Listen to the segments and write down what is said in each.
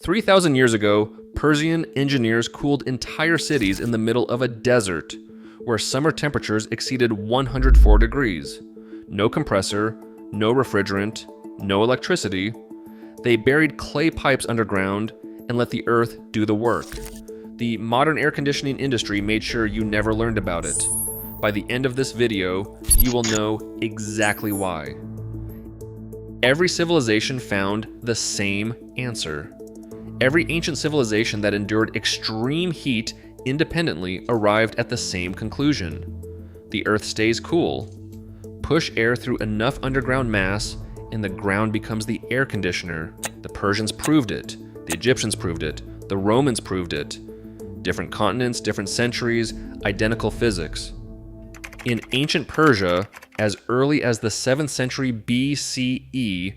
3,000 years ago, Persian engineers cooled entire cities in the middle of a desert, where summer temperatures exceeded 104 degrees. No compressor, no refrigerant, no electricity. They buried clay pipes underground and let the earth do the work. The modern air conditioning industry made sure you never learned about it. By the end of this video, you will know exactly why. Every civilization found the same answer. Every ancient civilization that endured extreme heat independently arrived at the same conclusion. The earth stays cool. Push air through enough underground mass, and the ground becomes the air conditioner. The Persians proved it. The Egyptians proved it. The Romans proved it. Different continents, different centuries, identical physics. In ancient Persia, as early as the 7th century BCE,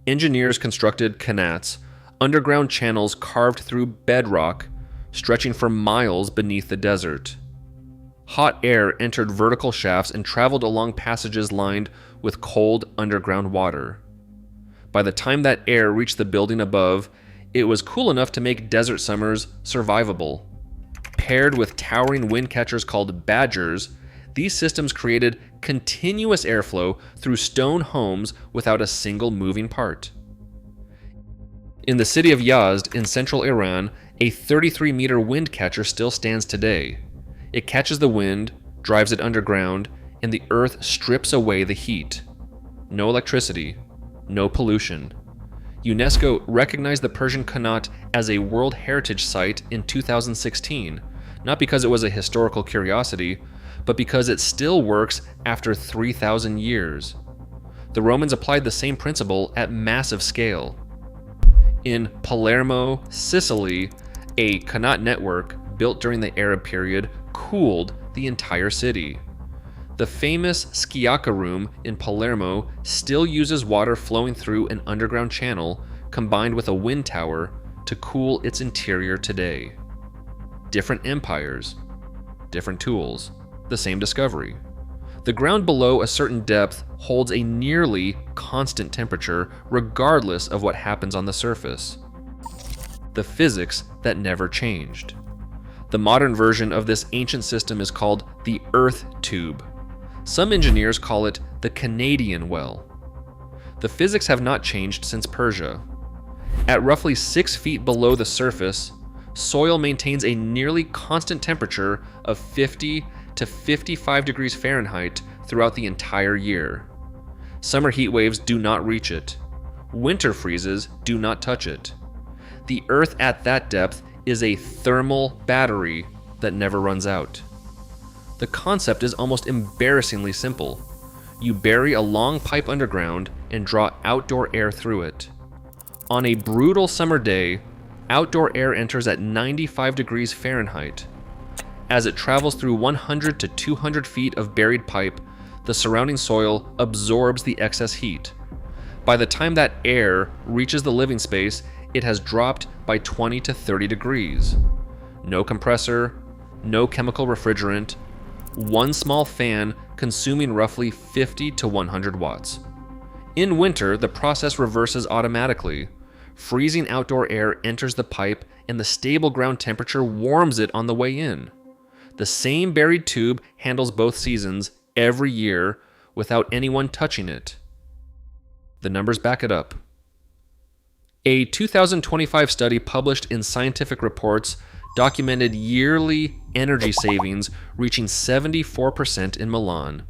engineers constructed qanats, underground channels carved through bedrock, stretching for miles beneath the desert. Hot air entered vertical shafts and traveled along passages lined with cold underground water. By the time that air reached the building above, it was cool enough to make desert summers survivable. Paired with towering wind catchers called badgers, these systems created continuous airflow through stone homes without a single moving part. In the city of Yazd in central Iran, a 33-meter wind catcher still stands today. It catches the wind, drives it underground, and the earth strips away the heat. No electricity, no pollution. UNESCO recognized the Persian Qanat as a World Heritage Site in 2016, not because it was a historical curiosity, but because it still works after 3,000 years. The Romans applied the same principle at massive scale. In Palermo, Sicily, a qanat network built during the Arab period cooled the entire city. The famous Sciacca room in Palermo still uses water flowing through an underground channel combined with a wind tower to cool its interior today. Different empires, different tools, the same discovery. The ground below a certain depth holds a nearly constant temperature regardless of what happens on the surface. The physics that never changed. The modern version of this ancient system is called the Earth Tube. Some engineers call it the Canadian well. The physics have not changed since Persia. At roughly 6 feet below the surface, soil maintains a nearly constant temperature of 50 to 55 degrees Fahrenheit throughout the entire year. Summer heat waves do not reach it. Winter freezes do not touch it. The Earth at that depth is a thermal battery that never runs out. The concept is almost embarrassingly simple. You bury a long pipe underground and draw outdoor air through it. On a brutal summer day, outdoor air enters at 95 degrees Fahrenheit. As it travels through 100 to 200 feet of buried pipe, the surrounding soil absorbs the excess heat. By the time that air reaches the living space, it has dropped by 20 to 30 degrees. No compressor, no chemical refrigerant, one small fan consuming roughly 50 to 100 watts. In winter, the process reverses automatically. Freezing outdoor air enters the pipe and the stable ground temperature warms it on the way in. The same buried tube handles both seasons every year without anyone touching it. The numbers back it up. A 2025 study published in Scientific Reports documented yearly energy savings reaching 74% in Milan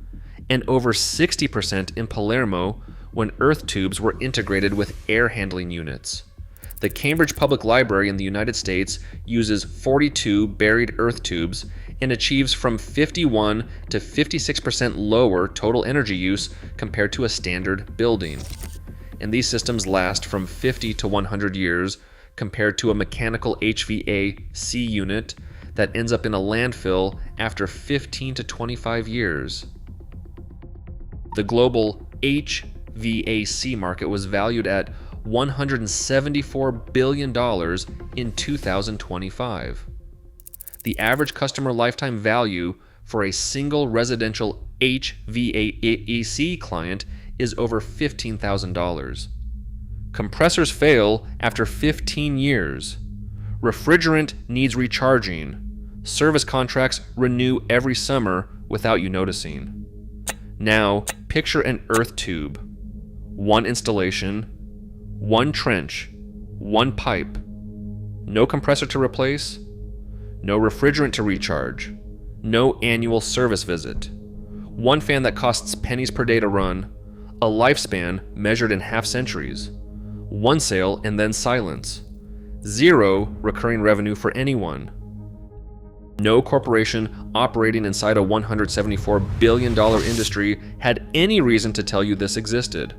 and over 60% in Palermo when earth tubes were integrated with air handling units. The Cambridge Public Library in the United States uses 42 buried earth tubes and achieves from 51 to 56% lower total energy use compared to a standard building. And these systems last from 50 to 100 years compared to a mechanical HVAC unit that ends up in a landfill after 15 to 25 years. The global HVAC market was valued at $174 billion in 2025. The average customer lifetime value for a single residential HVAC client is over $15,000. Compressors fail after 15 years. Refrigerant needs recharging. Service contracts renew every summer without you noticing. Now, picture an earth tube. One installation, one trench, one pipe. No compressor to replace, no refrigerant to recharge, no annual service visit. One fan that costs pennies per day to run, a lifespan measured in half centuries. One sale and then silence. Zero recurring revenue for anyone. No corporation operating inside a $174 billion industry had any reason to tell you this existed.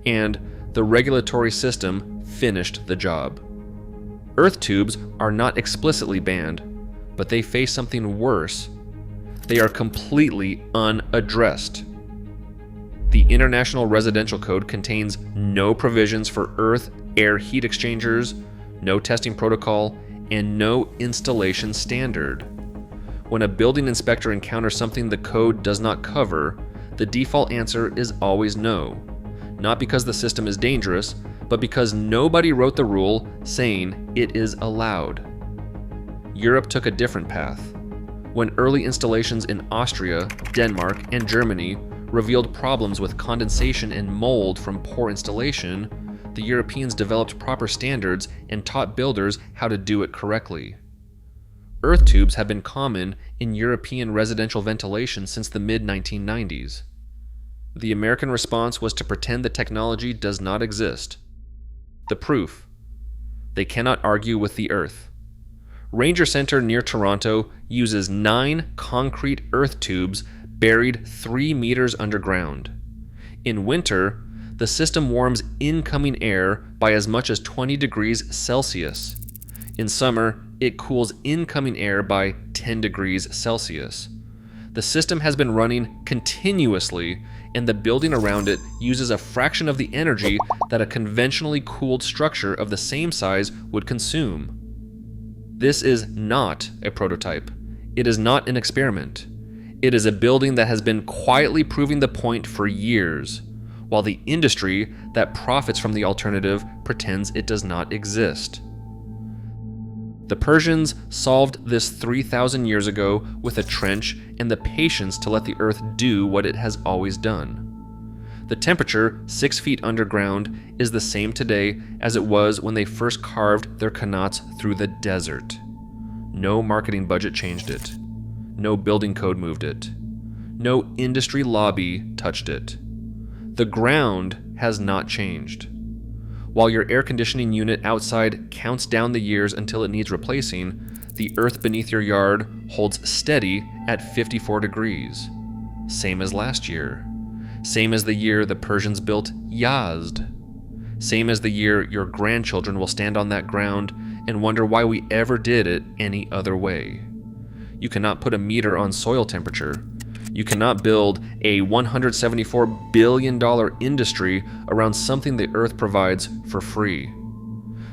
And the regulatory system finished the job. Earth tubes are not explicitly banned, but they face something worse. They are completely unaddressed. The International Residential Code contains no provisions for earth-air heat exchangers, no testing protocol, and no installation standard. When a building inspector encounters something the code does not cover, the default answer is always no. Not because the system is dangerous, but because nobody wrote the rule saying it is allowed. Europe took a different path. When early installations in Austria, Denmark, and Germany revealed problems with condensation and mold from poor installation, the Europeans developed proper standards and taught builders how to do it correctly. Earth tubes have been common in European residential ventilation since the mid-1990s. The American response was to pretend the technology does not exist. The proof: they cannot argue with the earth. Ranger Center near Toronto uses 9 concrete earth tubes buried 3 meters underground. In winter, the system warms incoming air by as much as 20 degrees Celsius. In summer, it cools incoming air by 10 degrees Celsius. The system has been running continuously, and the building around it uses a fraction of the energy that a conventionally cooled structure of the same size would consume. This is not a prototype. It is not an experiment. It is a building that has been quietly proving the point for years, while the industry that profits from the alternative pretends it does not exist. The Persians solved this 3,000 years ago with a trench and the patience to let the earth do what it has always done. The temperature, 6 feet underground, is the same today as it was when they first carved their qanats through the desert. No marketing budget changed it. No building code moved it. No industry lobby touched it. The ground has not changed. While your air conditioning unit outside counts down the years until it needs replacing, the earth beneath your yard holds steady at 54 degrees. Same as last year. Same as the year the Persians built Yazd. Same as the year your grandchildren will stand on that ground and wonder why we ever did it any other way. You cannot put a meter on soil temperature. You cannot build a $174 billion industry around something the earth provides for free.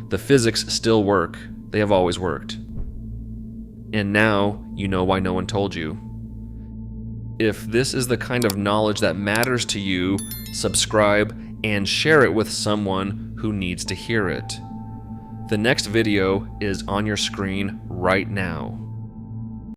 The physics still work. They have always worked. And now you know why no one told you. If this is the kind of knowledge that matters to you, subscribe and share it with someone who needs to hear it. The next video is on your screen right now.